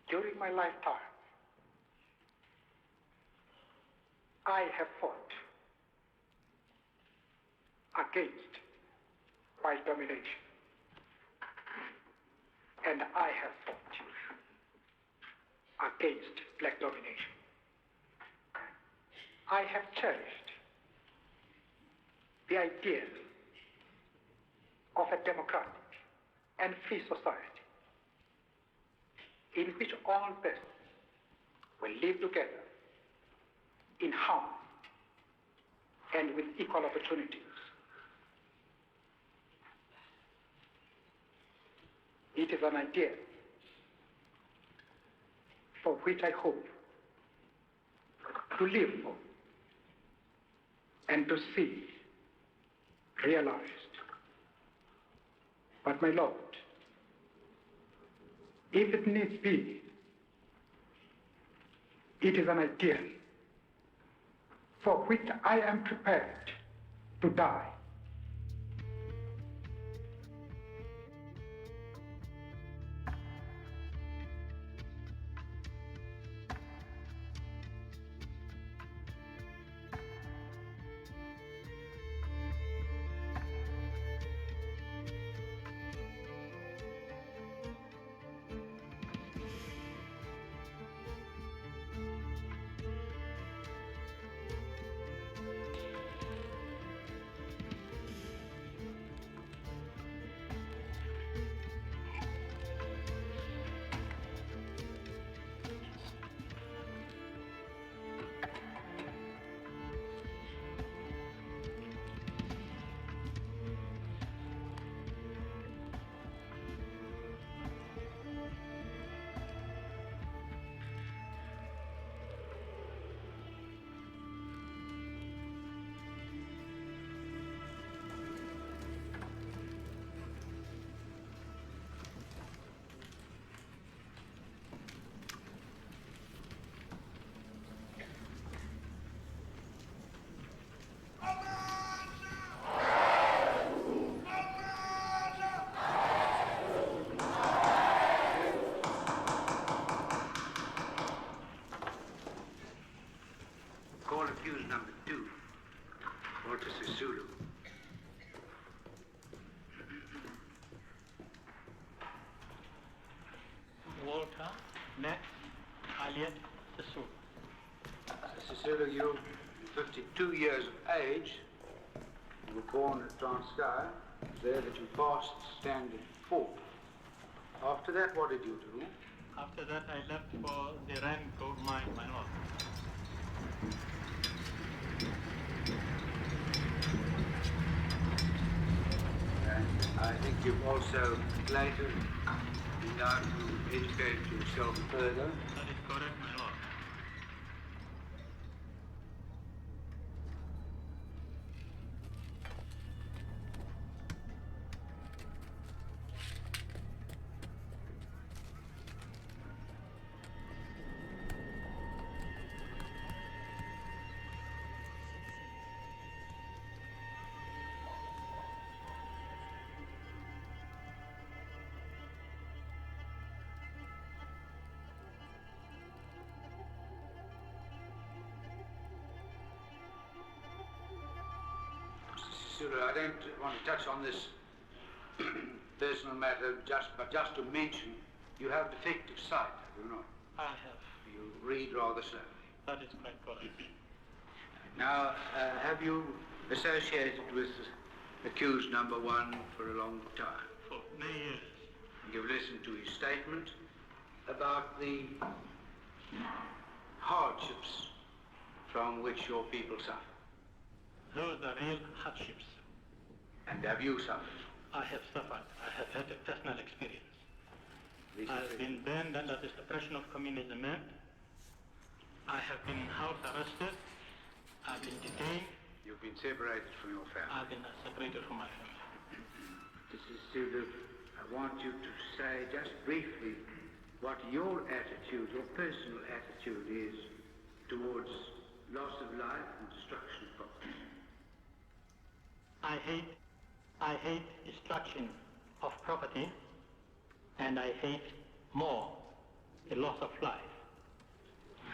During my lifetime, I have fought against white domination, and I have fought against black domination. I have cherished the idea of a democratic and free society in which all persons will live together in harmony and with equal opportunities. It is an idea for which I hope to live for and to see realized. But my Lord, if it needs be, it is an ideal for which I am prepared to die. Call accused number 2, Walter Sisulu. Walter Max Elliot Sisulu. Sisulu, you're 52 years of age. You were born at Transkei. It was there that you passed standard 4. After that, what did you do? After that, I left for the Rand gold mine, my lord. And I think you've also later been out to educate yourself further. That is correct, my lord. I don't want to touch on this personal matter, but just to mention, you have defective sight, have you not? I have. You read rather slowly. That is quite correct. Now, have you associated with accused number 1 for a long time? For many years. You've listened to his statement about the hardships from which your people suffer. Those are real hardships. And have you suffered? I have suffered. I have had a personal experience. I've been burned under the suppression of communism. I have been house arrested. I've been detained. You've been separated from your family. I've been separated from my family. Mrs. Sulu, I want you to say just briefly what your attitude, your personal attitude is towards loss of life and destruction of property. I hate destruction of property, and I hate more the loss of life.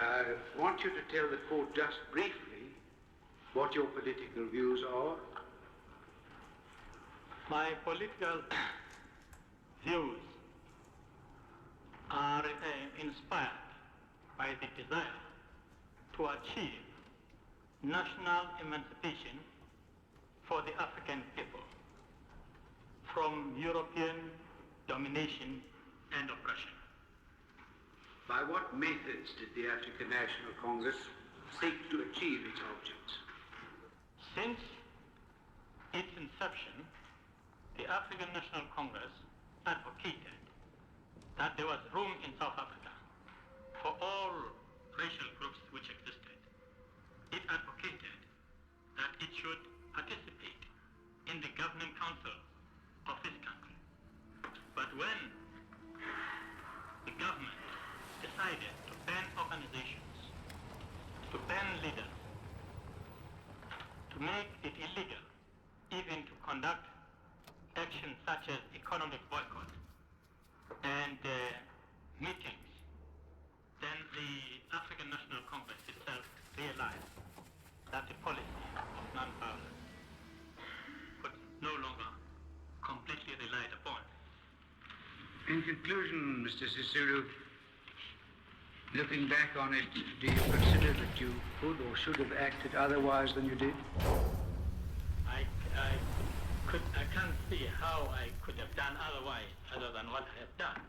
I want you to tell the court just briefly what your political views are. My political views are inspired by the desire to achieve national emancipation for the African people from European domination and oppression. By what methods did the African National Congress seek to achieve its objects? Since its inception, the African National Congress advocated that there was room in South Africa for all racial groups which existed. It advocated that it should participate in the governing council of this country. But when the government decided to ban organizations, to ban leaders, to make it illegal even to conduct actions such as economic boycott and meetings, then the African National Congress itself realized that the policy of non-violence could no longer completely relied upon. In conclusion, Mr. Sisulu, looking back on it, do you consider that you could or should have acted otherwise than you did? I can't see how I could have done otherwise other than what I have done.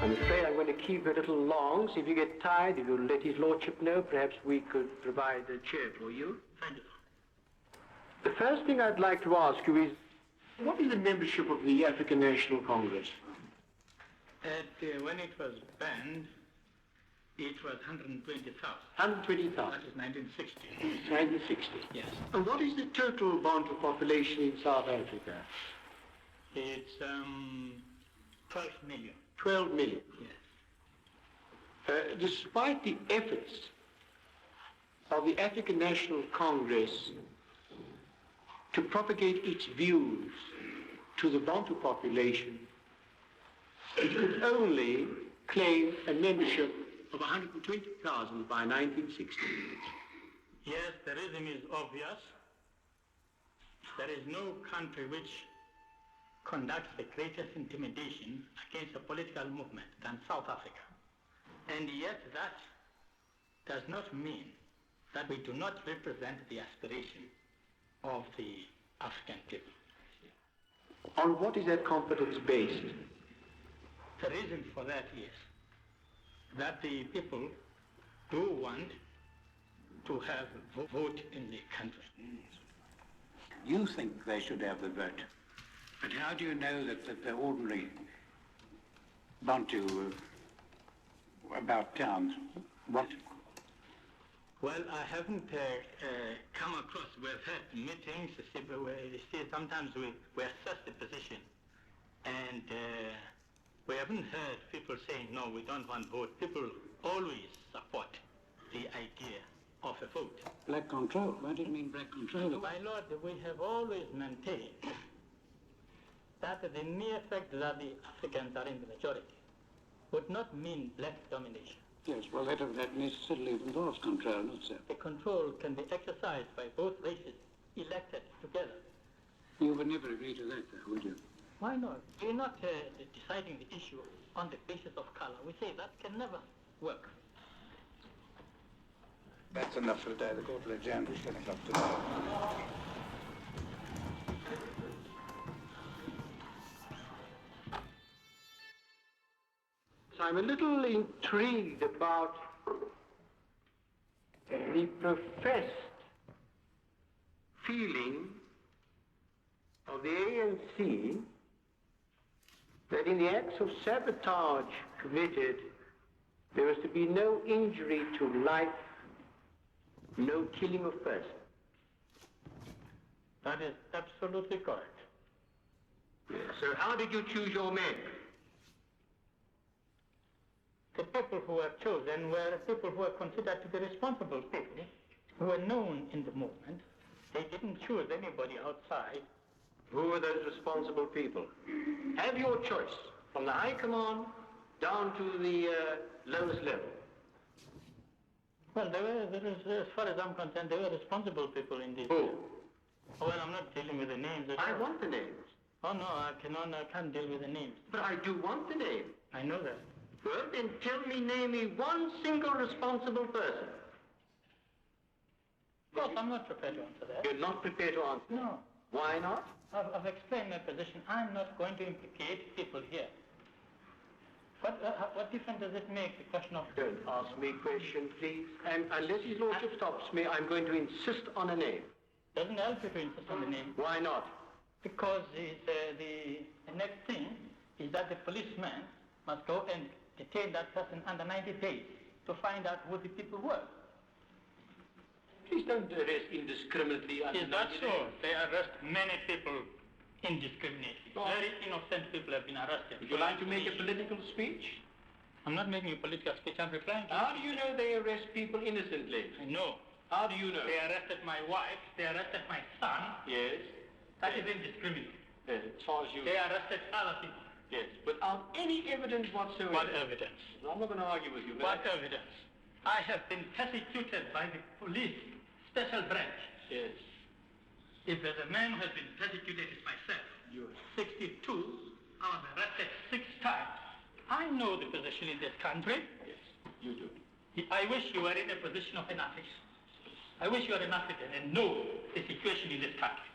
I'm afraid I'm going to keep it a little long, so if you get tired, if you'll let his lordship know, perhaps we could provide a chair for you. Thank you. The first thing I'd like to ask you is, what is the membership of the African National Congress? When it was banned, it was 120,000. 120,000. That is 1960. 1960. Yes. And what is the total Bantu population in South Africa? It's 12 million. 12 million. Yes. Despite the efforts of the African National Congress to propagate its views to the Bantu population, it could only claim a membership of 120,000 by 1960. Yes, the reason is obvious. There is no country which conducts the greatest intimidation against a political movement than South Africa. And yet that does not mean that we do not represent the aspiration of the African people. On what is that confidence based? The reason for that is that the people do want to have a vote in the country. You think they should have the vote, but how do you know that the ordinary Bantu about towns want? Well, I haven't come across. We've had meetings. Sometimes we assess the position, and we haven't heard people saying, no, we don't want vote. People always support the idea of a vote. Black control? What do you mean black control? My lord, we have always maintained that the mere fact that the Africans are in the majority would not mean black domination. Yes, well, that necessarily involves control, not so. The control can be exercised by both races elected together. You would never agree to that, though, would you? Why not? We're not deciding the issue on the basis of color. We say that can never work. That's enough for today. The court will adjourn at 10 o'clock today. I'm a little intrigued about the professed feeling of the ANC that in the acts of sabotage committed, there was to be no injury to life, no killing of person. That is absolutely correct. Yes. So how did you choose your men? The people who were chosen were people who were considered to be responsible people, who were known in the movement. They didn't choose anybody outside. Who were those responsible people? Have your choice from the high command down to the lowest level. Well, as far as I'm concerned, they were responsible people in this. Who? Well, I'm not dealing with the names. I want the names. Oh, no, I can't deal with the names. But I do want the name. I know that. Well, then name me one single responsible person. Of course, I'm not prepared to answer that. You're not prepared to answer? No. Why not? I've explained my position. I'm not going to implicate people here. What difference does it make, the question of... Don't ask me a question, please. And unless His Lordship stops me, I'm going to insist on a name. Doesn't help you to insist on the name. Why not? Because the next thing is that the policeman must go and detain that person under 90 days to find out who the people were. Please don't arrest indiscriminately. Is that so? They arrest many people indiscriminately. Oh. Very innocent people have been arrested. Would you like to make a political speech? I'm not making a political speech, I'm replying to How do you know they arrest people innocently? I know. How do you know? They arrested my wife, they arrested my son. Yes. That is indiscriminate. Yes, as far as you... They arrested other people. Yes, without any evidence whatsoever. What evidence? I'm not going to argue with you. What evidence? I have been persecuted by the police special branch. Yes. If there's a man who has been persecuted, it's myself. You. 62, I was arrested 6 times. I know the position in this country. Yes, you do. I wish you were in a position of an African. I wish you were an African and know the situation in this country.